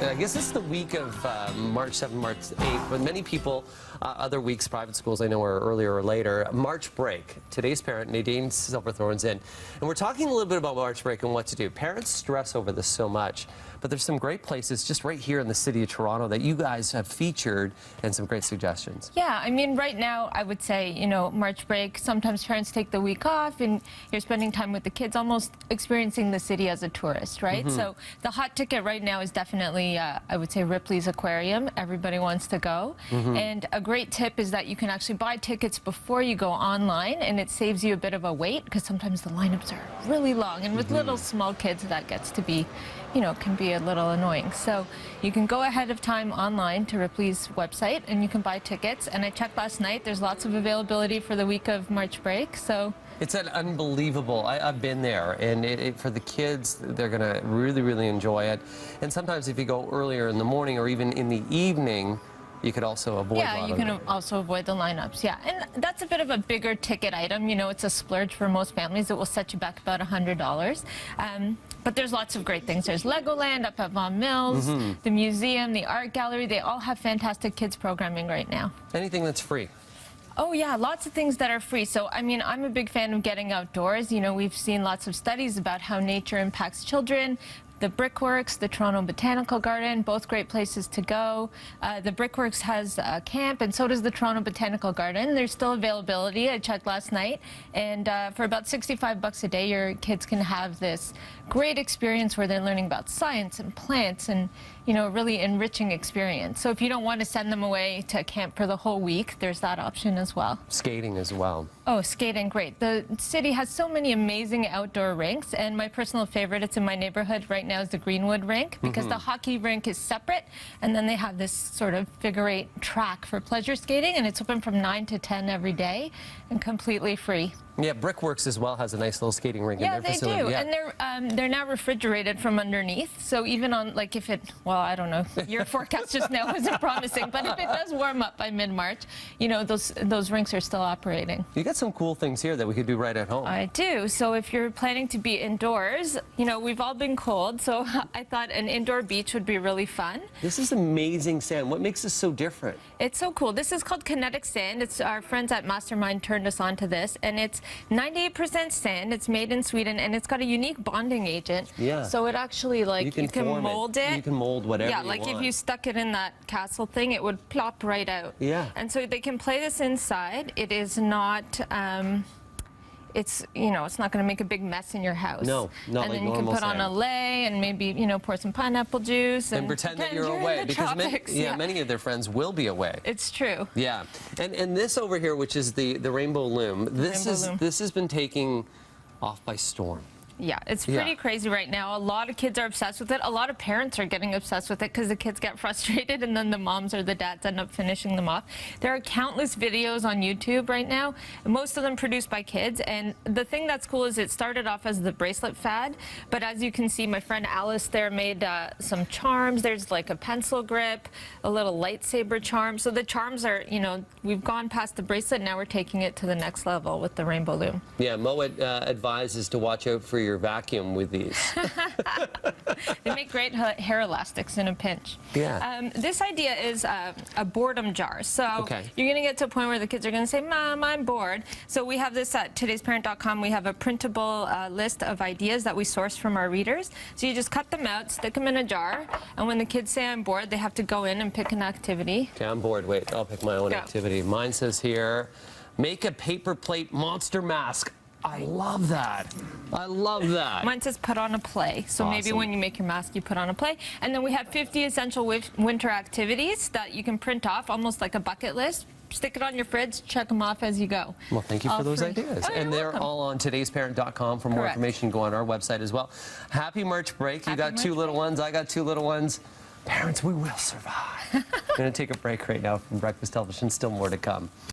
I guess it's the week of March 7th, March 8th, but many people, other weeks, private schools, I know, are earlier or later. March break. Today's parent, Nadine Silverthorne's in. And we're talking a little bit about March break and what to do. Parents stress over this so much, but there's some great places just right here in the city of Toronto that you guys have featured and some great suggestions. Yeah, I mean, right now, I would say, you know, March break, sometimes parents take the week off and you're spending time with the kids, almost experiencing the city as a tourist, right? So the hot ticket right now is definitely, I would say, Ripley's Aquarium. Everybody wants to go. And a great tip is that you can actually buy tickets before you go online, and it saves you a bit of a wait because sometimes the lineups are really long. And with little small kids, that gets to be, you know, can be a little annoying. So you can go ahead of time online to Ripley's website and you can buy tickets. And I checked last night, there's lots of availability for the week of March break. So it's an unbelievable. I've been there, and for the kids, they're going to really, really enjoy it. And sometimes if you go earlier in the morning or even in the evening, you could also avoid you can also avoid the lineups, and that's a bit of a bigger ticket item. You know, it's a splurge for most families. It will set you back about $100. But there's lots of great things. There's Legoland up at Vaughan Mills, the museum, the art gallery. They all have fantastic kids programming right now. Anything that's free. Oh yeah, lots of things that are free. So, I mean, I'm a big fan of getting outdoors. You know, we've seen lots of studies about how nature impacts children. The Brickworks, the Toronto Botanical Garden, both great places to go. The Brickworks has a camp, and so does the Toronto Botanical Garden. There's still availability. I checked last night, and for about $65 a day, your kids can have this great experience where they're learning about science and plants and, you know, really enriching experience. So if you don't want to send them away to camp for the whole week, there's that option as well. Skating as well. Oh, skating, great. The city has so many amazing outdoor rinks, and my personal favorite, it's in my neighborhood right now, is the Greenwood rink, because the hockey rink is separate, and then they have this sort of figure-8 track for pleasure skating, and it's open from 9 to 10 every day and completely free. Yeah, Brickworks as well has a nice little skating rink in their facility. Yeah, they do, and they're now refrigerated from underneath, so even on, like, if it, well, I don't know, your forecast just now isn't promising, but if it does warm up by mid-March, you know, those rinks are still operating. You got some cool things here that we could do right at home. I do. So if you're planning to be indoors, you know, we've all been cold, so I thought an indoor beach would be really fun. This is amazing sand. What makes this so different? It's so cool. This is called kinetic sand. It's our friends at Mastermind turned us on to this, and it's 98% sand. It's made in Sweden, and it's got a unique bonding agent. Yeah. So it actually, like, you can mold it. You can mold whatever Yeah, you like want. if you stuck it in that castle thing, it would plop right out. Yeah. And so they can play this inside. It is not, it's, you know, it's not going to make a big mess in your house. No, not and like then you can normal put on a lei and maybe, you know, pour some pineapple juice. And pretend that you're away, because many of their friends will be away. It's true. Yeah. And this over here, which is the Rainbow Loom, this has been taking off by storm. Yeah, it's pretty crazy right now. A lot of kids are obsessed with it. A lot of parents are getting obsessed with it because the kids get frustrated and then the moms or the dads end up finishing them off. There are countless videos on YouTube right now, most of them produced by kids. And the thing that's cool is it started off as the bracelet fad, but as you can see, my friend Alice there made some charms. There's like a pencil grip, a little lightsaber charm. So the charms are, you know, we've gone past the bracelet, now we're taking it to the next level with the Rainbow Loom. Yeah, Mo advises to watch out for your vacuum with these. They make great hair elastics in a pinch. Yeah. This idea is a boredom jar. So you're going to get to a point where the kids are going to say, Mom, I'm bored. So we have this at todaysparent.com. We have a printable list of ideas that we source from our readers. So you just cut them out, stick them in a jar, and when the kids say I'm bored, they have to go in and pick an activity. Okay, I'm bored. Wait, I'll pick my own activity. Mine says here, make a paper plate monster mask. I love that. I love that. Mine says put on a play. So maybe when you make your mask, you put on a play. And then we have 50 essential winter activities that you can print off, almost like a bucket list. Stick it on your fridge, check them off as you go. Well, thank you for those ideas. And they're all on todaysparent.com. For more information, go on our website as well. Happy March break. You got two little ones. I got two little ones. Parents, we will survive. I'm going to take a break right now from Breakfast Television. Still more to come.